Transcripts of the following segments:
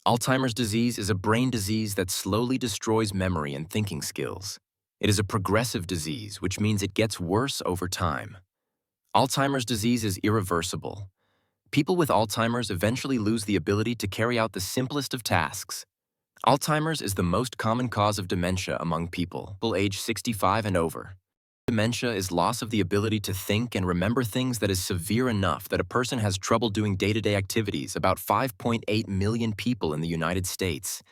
Alzheimer's disease is a brain disease that slowly destroys memory and thinking skills. It is a progressive disease, which means it gets worse over time. Alzheimer's disease is irreversible. People with Alzheimer's eventually lose the ability to carry out the simplest of tasks. Alzheimer's is the most common cause of dementia among people aged 65 and over. Dementia is loss of the ability to think and remember things that is severe enough that a person has trouble doing day-to-day activities, about 5.8 million people in the United States.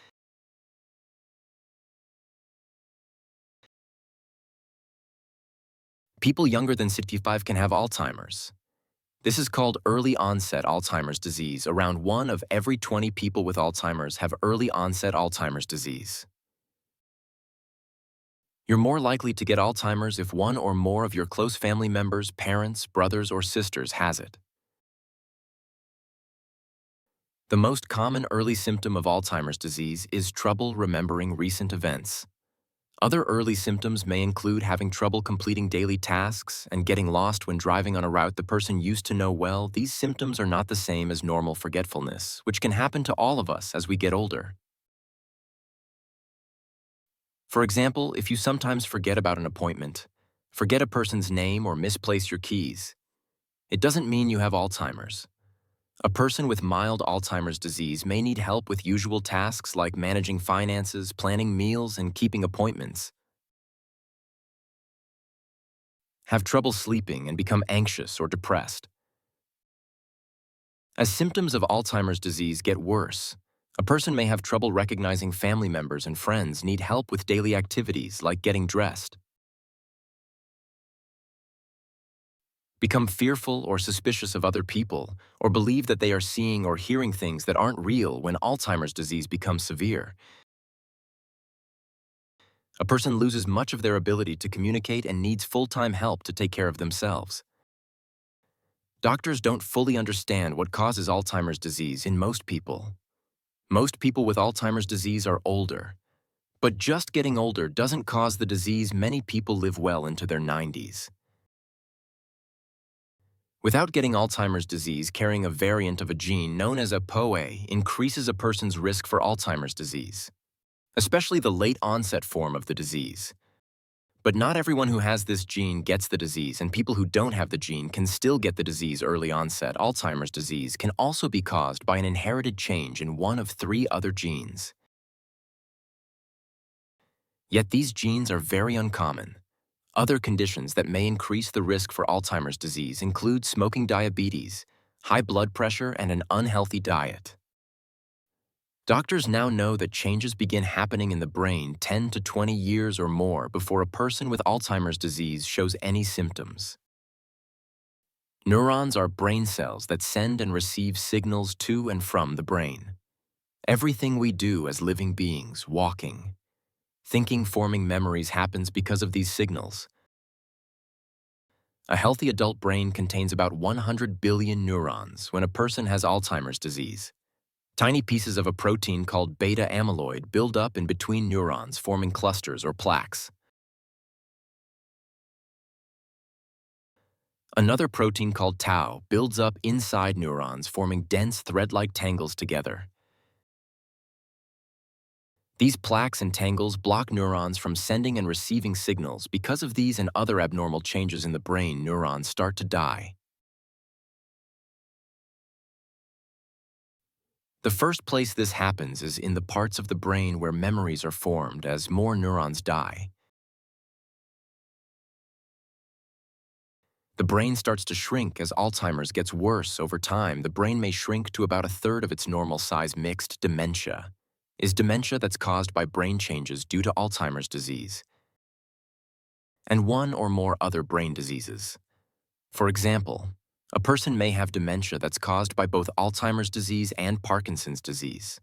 People younger than 65 can have Alzheimer's. This is called early onset Alzheimer's disease. Around 1 of every 20 people with Alzheimer's have early onset Alzheimer's disease. You're more likely to get Alzheimer's if one or more of your close family members, parents, brothers, or sisters has it. The most common early symptom of Alzheimer's disease is trouble remembering recent events. Other early symptoms may include having trouble completing daily tasks and getting lost when driving on a route the person used to know well. These symptoms are not the same as normal forgetfulness, which can happen to all of us as we get older. For example, if you sometimes forget about an appointment, forget a person's name, or misplace your keys, it doesn't mean you have Alzheimer's. A person with mild Alzheimer's disease may need help with usual tasks like managing finances, planning meals, and keeping appointments. Have trouble sleeping and become anxious or depressed. As symptoms of Alzheimer's disease get worse, a person may have trouble recognizing family members and friends, need help with daily activities like getting dressed. Become fearful or suspicious of other people, or believe that they are seeing or hearing things that aren't real when Alzheimer's disease becomes severe. A person loses much of their ability to communicate and needs full-time help to take care of themselves. Doctors don't fully understand what causes Alzheimer's disease in most people. Most people with Alzheimer's disease are older. But just getting older doesn't cause the disease. Many people live well into their 90s. Without getting Alzheimer's disease, carrying a variant of a gene known as a POE increases a person's risk for Alzheimer's disease, especially the late-onset form of the disease. But not everyone who has this gene gets the disease, and people who don't have the gene can still get the disease early onset. Alzheimer's disease can also be caused by an inherited change in one of 3 other genes. Yet these genes are very uncommon. Other conditions that may increase the risk for Alzheimer's disease include smoking, diabetes, high blood pressure, and an unhealthy diet. Doctors now know that changes begin happening in the brain 10 to 20 years or more before a person with Alzheimer's disease shows any symptoms. Neurons are brain cells that send and receive signals to and from the brain. Everything we do as living beings, walking, thinking, forming memories happens because of these signals. A healthy adult brain contains about 100 billion neurons. When a person has Alzheimer's disease, tiny pieces of a protein called beta amyloid build up in between neurons, forming clusters or plaques. Another protein called tau builds up inside neurons, forming dense thread-like tangles together. These plaques and tangles block neurons from sending and receiving signals. Because of these and other abnormal changes in the brain, neurons start to die. The first place this happens is in the parts of the brain where memories are formed. As more neurons die, the brain starts to shrink. As Alzheimer's gets worse over time, the brain may shrink to about 1/3 of its normal size. Mixed dementia is dementia that's caused by brain changes due to Alzheimer's disease and one or more other brain diseases. For example, a person may have dementia that's caused by both Alzheimer's disease and Parkinson's disease.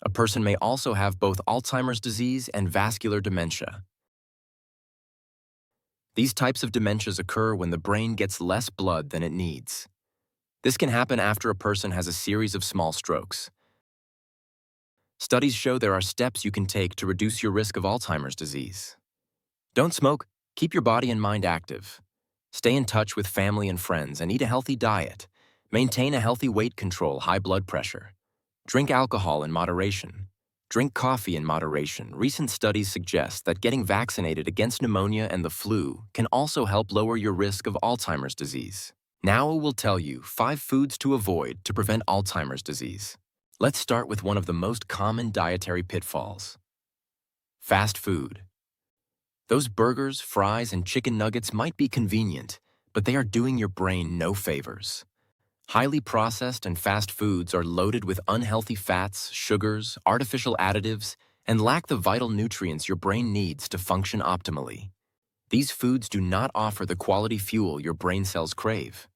A person may also have both Alzheimer's disease and vascular dementia. These types of dementias occur when the brain gets less blood than it needs. This can happen after a person has a series of small strokes. Studies show there are steps you can take to reduce your risk of Alzheimer's disease. Don't smoke. Keep your body and mind active. Stay in touch with family and friends and eat a healthy diet. Maintain a healthy weight control, high blood pressure. Drink alcohol in moderation. Drink coffee in moderation. Recent studies suggest that getting vaccinated against pneumonia and the flu can also help lower your risk of Alzheimer's disease. Now we'll tell you 5 foods to avoid to prevent Alzheimer's disease. Let's start with one of the most common dietary pitfalls. Fast food. Those burgers, fries, and chicken nuggets might be convenient, but they are doing your brain no favors. Highly processed and fast foods are loaded with unhealthy fats, sugars, artificial additives, and lack the vital nutrients your brain needs to function optimally. These foods do not offer the quality fuel your brain cells crave.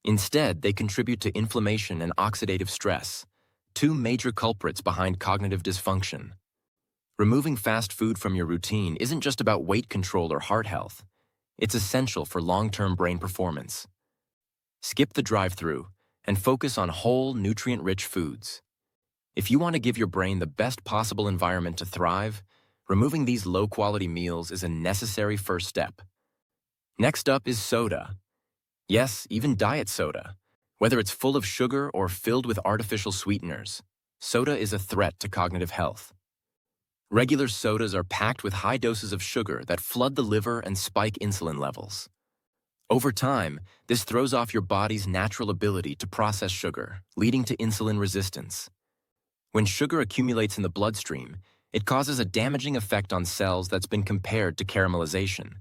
Instead, they contribute to inflammation and oxidative stress, 2 major culprits behind cognitive dysfunction. Removing fast food from your routine isn't just about weight control or heart health. It's essential for long-term brain performance. Skip the drive-through and focus on whole, nutrient-rich foods. If you want to give your brain the best possible environment to thrive, removing these low-quality meals is a necessary first step. Next up is soda. Yes, even diet soda. Whether it's full of sugar or filled with artificial sweeteners, soda is a threat to cognitive health. Regular sodas are packed with high doses of sugar that flood the liver and spike insulin levels. Over time, this throws off your body's natural ability to process sugar, leading to insulin resistance. When sugar accumulates in the bloodstream, it causes a damaging effect on cells that's been compared to caramelization,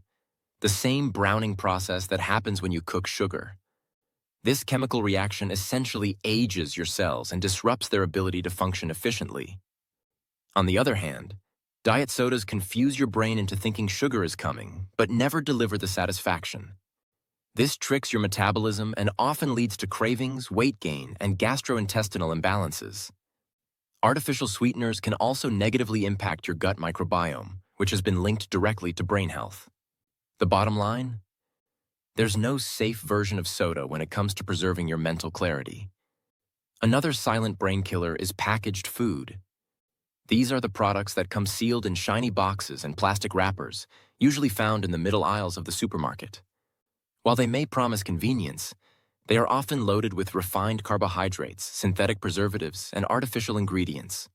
the same browning process that happens when you cook sugar. This chemical reaction essentially ages your cells and disrupts their ability to function efficiently. On the other hand, diet sodas confuse your brain into thinking sugar is coming, but never deliver the satisfaction. This tricks your metabolism and often leads to cravings, weight gain, and gastrointestinal imbalances. Artificial sweeteners can also negatively impact your gut microbiome, which has been linked directly to brain health. The bottom line? There's no safe version of soda when it comes to preserving your mental clarity. Another silent brain killer is packaged food. These are the products that come sealed in shiny boxes and plastic wrappers, usually found in the middle aisles of the supermarket. While they may promise convenience, they are often loaded with refined carbohydrates, synthetic preservatives, and artificial ingredients.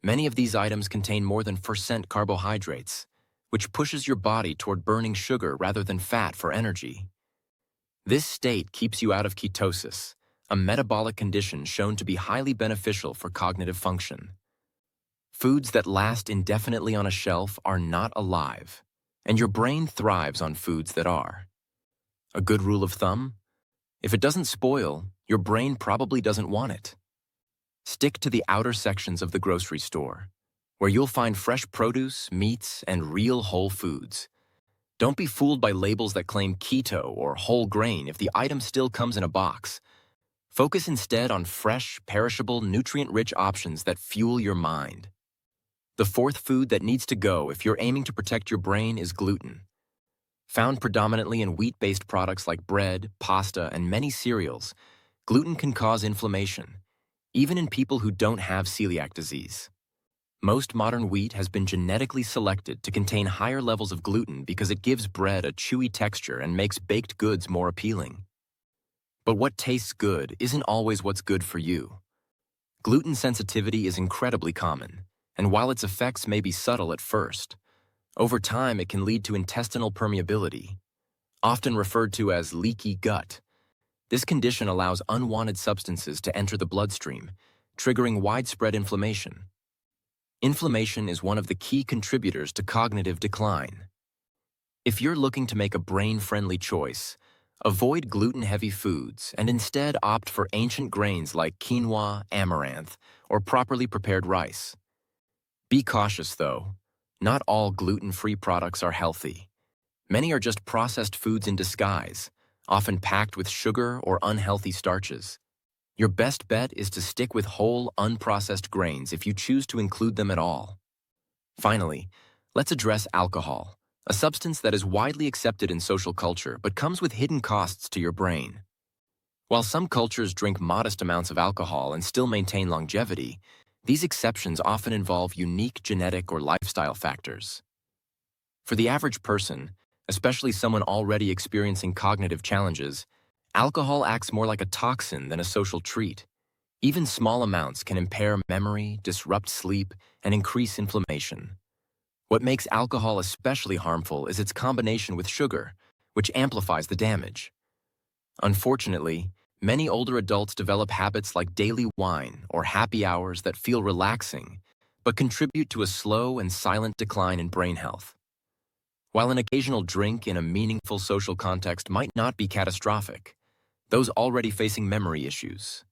Many of these items contain more than 4% carbohydrates, which pushes your body toward burning sugar rather than fat for energy. This state keeps you out of ketosis, a metabolic condition shown to be highly beneficial for cognitive function. Foods that last indefinitely on a shelf are not alive, and your brain thrives on foods that are. A good rule of thumb? If it doesn't spoil, your brain probably doesn't want it. Stick to the outer sections of the grocery store, where you'll find fresh produce, meats, and real whole foods. Don't be fooled by labels that claim keto or whole grain if the item still comes in a box. Focus instead on fresh, perishable, nutrient-rich options that fuel your mind. The 4th food that needs to go if you're aiming to protect your brain is gluten. Found predominantly in wheat-based products like bread, pasta, and many cereals, gluten can cause inflammation, even in people who don't have celiac disease. Most modern wheat has been genetically selected to contain higher levels of gluten because it gives bread a chewy texture and makes baked goods more appealing. But what tastes good isn't always what's good for you. Gluten sensitivity is incredibly common, and while its effects may be subtle at first, over time it can lead to intestinal permeability, often referred to as leaky gut. This condition allows unwanted substances to enter the bloodstream, triggering widespread inflammation. Inflammation is one of the key contributors to cognitive decline. If you're looking to make a brain-friendly choice, avoid gluten-heavy foods and instead opt for ancient grains like quinoa, amaranth, or properly prepared rice. Be cautious, though. Not all gluten-free products are healthy. Many are just processed foods in disguise, often packed with sugar or unhealthy starches. Your best bet is to stick with whole, unprocessed grains if you choose to include them at all. Finally, let's address alcohol, a substance that is widely accepted in social culture but comes with hidden costs to your brain. While some cultures drink modest amounts of alcohol and still maintain longevity, these exceptions often involve unique genetic or lifestyle factors. For the average person, especially someone already experiencing cognitive challenges, alcohol acts more like a toxin than a social treat. Even small amounts can impair memory, disrupt sleep, and increase inflammation. What makes alcohol especially harmful is its combination with sugar, which amplifies the damage. Unfortunately, many older adults develop habits like daily wine or happy hours that feel relaxing, but contribute to a slow and silent decline in brain health. While an occasional drink in a meaningful social context might not be catastrophic, those already facing memory issues,